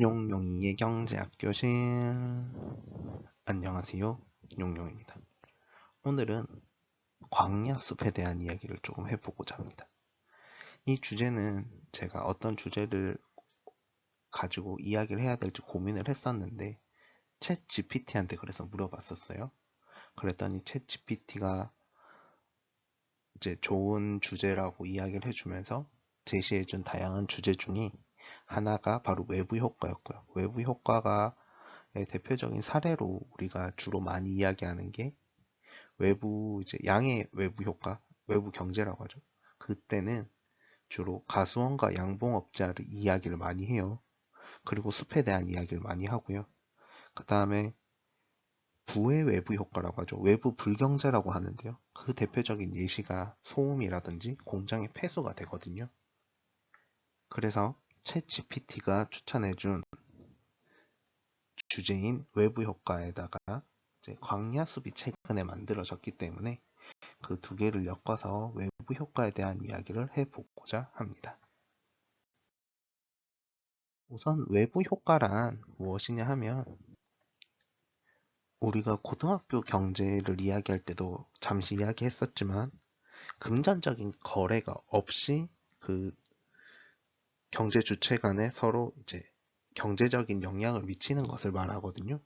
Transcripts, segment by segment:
용용이의 경제학 교실. 안녕하세요, 용용입니다. 오늘은 광야숲에 대한 이야기를 조금 해보고자 합니다. 이 주제는 제가 어떤 주제를 가지고 이야기를 해야 될지 고민을 했었는데 챗 GPT한테 그래서 물어봤었어요. 그랬더니 챗 GPT가 이제 좋은 주제라고 이야기를 해주면서 제시해준 다양한 주제 중에 하나가 바로 외부 효과였고요. 외부 효과가 대표적인 사례로 우리가 주로 많이 이야기하는 게 외부 이제 양의 외부 효과, 외부 경제라고 하죠. 그때는 주로 가수원과 양봉업자를 이야기를 많이 해요. 그리고 숲에 대한 이야기를 많이 하고요. 그 다음에 부의 외부 효과라고 하죠. 외부 불경제라고 하는데요. 그 대표적인 예시가 소음이라든지 공장의 폐수가 되거든요. 그래서 챗 GPT가 추천해준 주제인 외부 효과에다가 이제 광야숲이 최근에 만들어졌기 때문에 그 두 개를 엮어서 외부 효과에 대한 이야기를 해보고자 합니다. 우선 외부 효과란 무엇이냐 하면 우리가 고등학교 경제를 이야기할 때도 잠시 이야기했었지만 금전적인 거래가 없이 그 경제 주체 간에 서로 이제 경제적인 영향을 미치는 것을 말하거든요.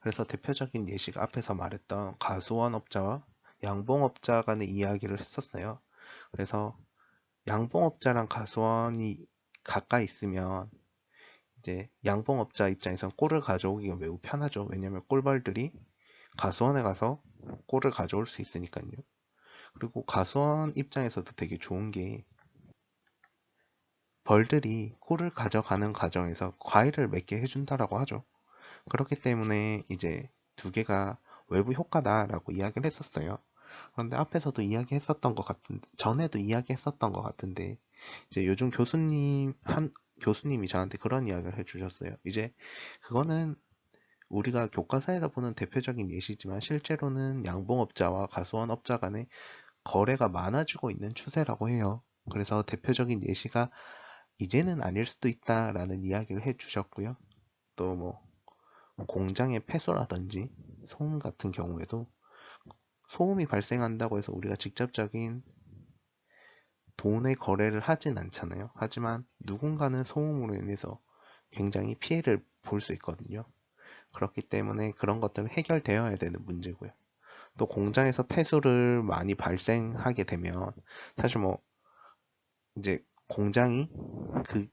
그래서 대표적인 예시가 앞에서 말했던 가수원업자와 양봉업자 간의 이야기를 했었어요. 그래서 양봉업자랑 가수원이 가까이 있으면 이제 양봉업자 입장에선 꿀을 가져오기가 매우 편하죠. 왜냐면 꿀벌들이 가수원에 가서 꿀을 가져올 수 있으니까요. 그리고 가수원 입장에서도 되게 좋은 게 벌들이 꿀을 가져가는 과정에서 과일을 맺게 해준다라고 하죠. 그렇기 때문에 이제 두 개가 외부 효과다라고 이야기를 했었어요. 그런데 앞에서도 이야기했었던 것 같은데, 전에도 이야기했었던 것 같은데, 이제 요즘 교수님이 저한테 그런 이야기를 해주셨어요. 이제 그거는 우리가 교과서에서 보는 대표적인 예시지만 실제로는 양봉업자와 가수원업자 간의 거래가 많아지고 있는 추세라고 해요. 그래서 대표적인 예시가 이제는 아닐 수도 있다라는 이야기를 해주셨고요. 또 뭐 공장의 폐소라든지 소음 같은 경우에도 소음이 발생한다고 해서 우리가 직접적인 돈의 거래를 하진 않잖아요. 하지만 누군가는 소음으로 인해서 굉장히 피해를 볼 수 있거든요. 그렇기 때문에 그런 것들은 해결되어야 되는 문제고요. 또 공장에서 폐수를 많이 발생하게 되면 사실 뭐 이제 공장이 그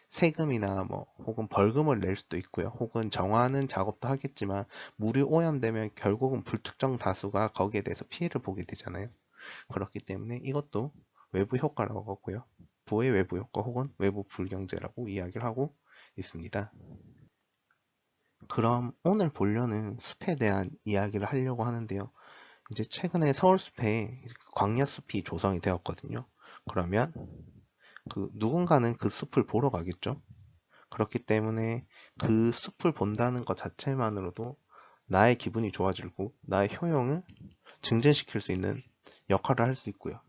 세금이나 뭐 혹은 벌금을 낼 수도 있고요. 혹은 정화하는 작업도 하겠지만 물이 오염되면 결국은 불특정 다수가 거기에 대해서 피해를 보게 되잖아요. 그렇기 때문에 이것도 외부 효과라고 하고요. 부의 외부 효과 혹은 외부 불경제라고 이야기를 하고 있습니다. 그럼 오늘 본론은 숲에 대한 이야기를 하려고 하는데요. 이제 최근에 서울숲에 광야숲이 조성이 되었거든요. 그러면 그 누군가는 그 숲을 보러 가겠죠. 그렇기 때문에 그 숲을 본다는 것 자체만으로도 나의 기분이 좋아지고 나의 효용을 증진시킬 수 있는 역할을 할 수 있고요.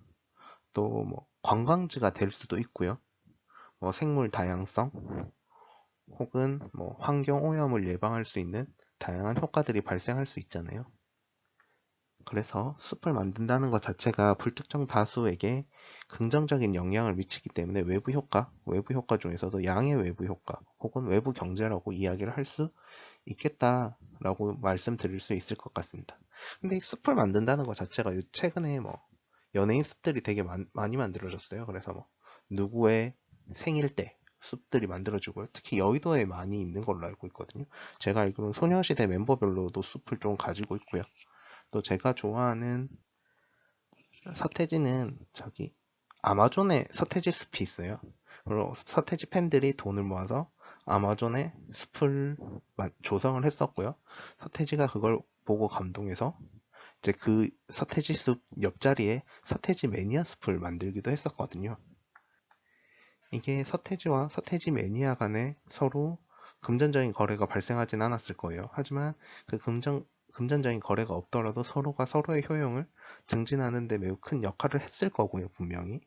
또 뭐 관광지가 될 수도 있고요. 뭐 생물 다양성 혹은 뭐 환경 오염을 예방할 수 있는 다양한 효과들이 발생할 수 있잖아요. 그래서 숲을 만든다는 것 자체가 불특정 다수에게 긍정적인 영향을 미치기 때문에 외부 효과 중에서도 양의 외부 효과 혹은 외부 경제라고 이야기를 할 수 있겠다라고 말씀드릴 수 있을 것 같습니다. 근데 이 숲을 만든다는 것 자체가 최근에 뭐 연예인 숲들이 되게 많이 만들어졌어요. 그래서 뭐 누구의 생일 때 숲들이 만들어지고요. 특히 여의도에 많이 있는 걸로 알고 있거든요. 제가 알기로는 소녀시대 멤버별로도 숲을 좀 가지고 있고요. 또 제가 좋아하는 서태지는 저기 아마존에 서태지 숲이 있어요. 그리고 서태지 팬들이 돈을 모아서 아마존에 숲을 조성을 했었고요. 서태지가 그걸 보고 감동해서 이제 그 서태지 숲 옆자리에 서태지 매니아 숲을 만들기도 했었거든요. 이게 서태지와 서태지 매니아 간에 서로 금전적인 거래가 발생하진 않았을 거예요. 하지만 그 금전적인 거래가 없더라도 서로가 서로의 효용을 증진하는 데 매우 큰 역할을 했을 거고요, 분명히.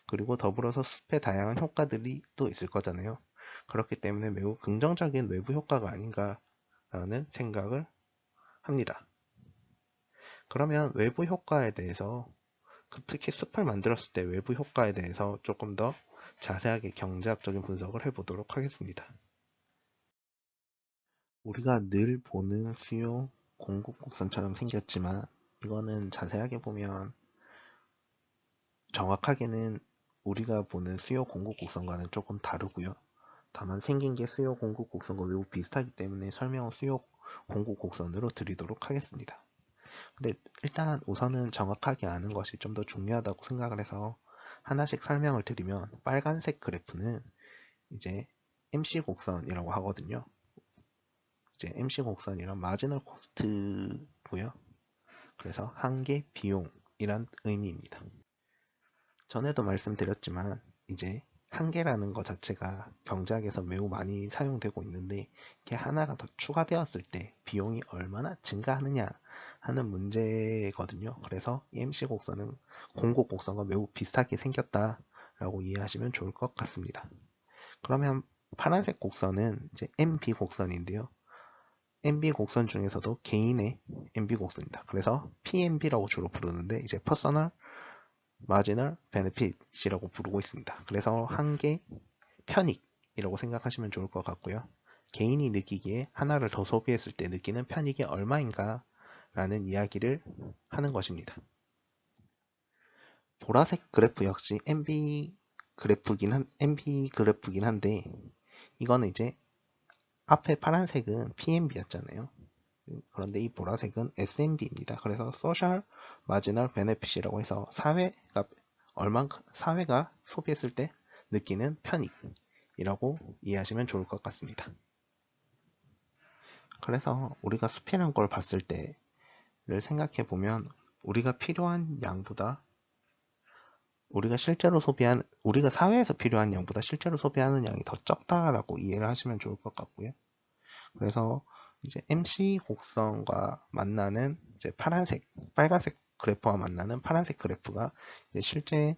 그리고 더불어서 숲의 다양한 효과들이 또 있을 거잖아요. 그렇기 때문에 매우 긍정적인 외부 효과가 아닌가라는 생각을 합니다. 그러면 외부 효과에 대해서 특히 숲을 만들었을 때 외부 효과에 대해서 조금 더 자세하게 경제학적인 분석을 해보도록 하겠습니다. 우리가 늘 보는 수요 공급 곡선처럼 생겼지만 이거는 자세하게 보면 정확하게는 우리가 보는 수요 공급 곡선과는 조금 다르고요. 다만 생긴 게 수요 공급 곡선과 매우 비슷하기 때문에 설명은 수요 공급 곡선으로 드리도록 하겠습니다. 근데 일단 우선은 정확하게 아는 것이 좀 더 중요하다고 생각을 해서 하나씩 설명을 드리면 빨간색 그래프는 이제 MC 곡선이라고 하거든요. 이제 MC 곡선이란 마지널 코스트고요. 그래서 한계 비용이란 의미입니다. 전에도 말씀드렸지만 이제 한계라는 것 자체가 경제학에서 매우 많이 사용되고 있는데 이게 하나가 더 추가되었을 때 비용이 얼마나 증가하느냐 하는 문제거든요. 그래서 이 MC 곡선은 공급 곡선과 매우 비슷하게 생겼다라고 이해하시면 좋을 것 같습니다. 그러면 파란색 곡선은 이제 MB 곡선인데요. MB 곡선 중에서도 개인의 MB 곡선입니다. 그래서 PMB라고 주로 부르는데 이제 Personal Marginal Benefit이라고 부르고 있습니다. 그래서 한계 편익이라고 생각하시면 좋을 것 같고요. 개인이 느끼기에 하나를 더 소비했을 때 느끼는 편익이 얼마인가 라는 이야기를 하는 것입니다. 보라색 그래프 역시 MB 그래프긴 한데 이거는 이제 앞에 파란색은 PMB였잖아요. 그런데 이 보라색은 SMB입니다. 그래서 Social Marginal Benefit이라고 해서 사회가 소비했을 때 느끼는 편익이라고 이해하시면 좋을 것 같습니다. 그래서 우리가 숲이란 걸 봤을 때를 생각해 보면 우리가 필요한 양보다 우리가 사회에서 필요한 양보다 실제로 소비하는 양이 더 적다라고 이해를 하시면 좋을 것 같고요. 그래서 이제 MC 곡선과 만나는 이제 빨간색 그래프와 만나는 파란색 그래프가 이제 실제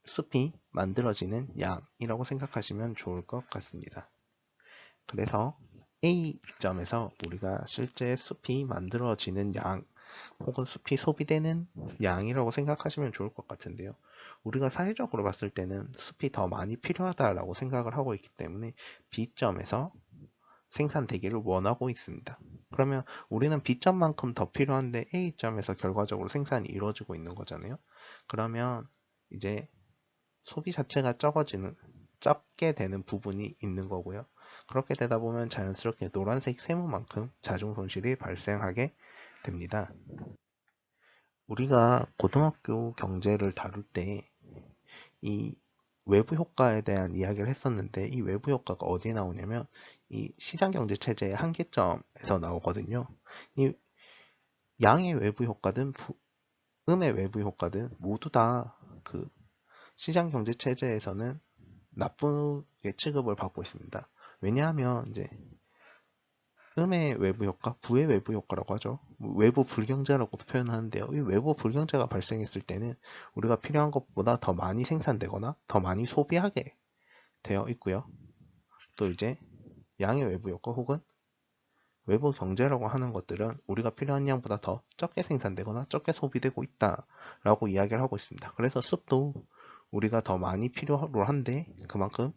숲이 만들어지는 양이라고 생각하시면 좋을 것 같습니다. 그래서 A점에서 우리가 실제 숲이 만들어지는 양 혹은 숲이 소비되는 양이라고 생각하시면 좋을 것 같은데요. 우리가 사회적으로 봤을 때는 숲이 더 많이 필요하다라고 생각을 하고 있기 때문에 B점에서 생산되기를 원하고 있습니다. 그러면 우리는 B점만큼 더 필요한데 A점에서 결과적으로 생산이 이루어지고 있는 거잖아요. 그러면 이제 소비 자체가 적게 되는 부분이 있는 거고요. 그렇게 되다 보면 자연스럽게 노란색 세모만큼 자중 손실이 발생하게 됩니다. 우리가 고등학교 경제를 다룰 때 이 외부 효과에 대한 이야기를 했었는데 이 외부 효과가 어디에 나오냐면 이 시장경제 체제의 한계점에서 나오거든요. 이 양의 외부 효과든 음의 외부 효과든 모두 다 그 시장경제 체제에서는 나쁘게 취급을 받고 있습니다. 왜냐하면 이제 음의 외부 효과, 부의 외부 효과라고 하죠. 외부 불경제라고도 표현하는데요. 이 외부 불경제가 발생했을 때는 우리가 필요한 것보다 더 많이 생산되거나 더 많이 소비하게 되어 있고요. 또 이제 양의 외부 효과 혹은 외부 경제라고 하는 것들은 우리가 필요한 양보다 더 적게 생산되거나 적게 소비되고 있다라고 이야기를 하고 있습니다. 그래서 숲도 우리가 더 많이 필요로 한데 그만큼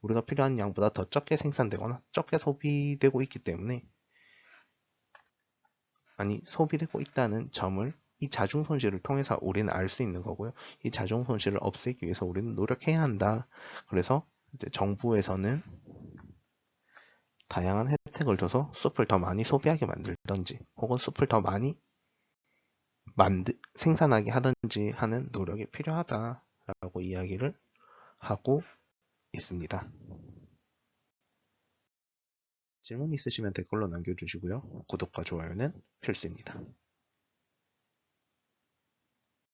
우리가 필요한 양보다 더 적게 생산되거나 적게 소비되고 있기 때문에 소비되고 있다는 점을 이 자중 손실을 통해서 우리는 알 수 있는 거고요. 이 자중 손실을 없애기 위해서 우리는 노력해야 한다. 그래서 이제 정부에서는 다양한 혜택을 줘서 숲을 더 많이 소비하게 만들던지 혹은 숲을 더 많이 생산하게 하든지 하는 노력이 필요하다라고 이야기를 하고 있습니다. 질문 있으시면 댓글로 남겨주시고요. 구독과 좋아요는 필수입니다.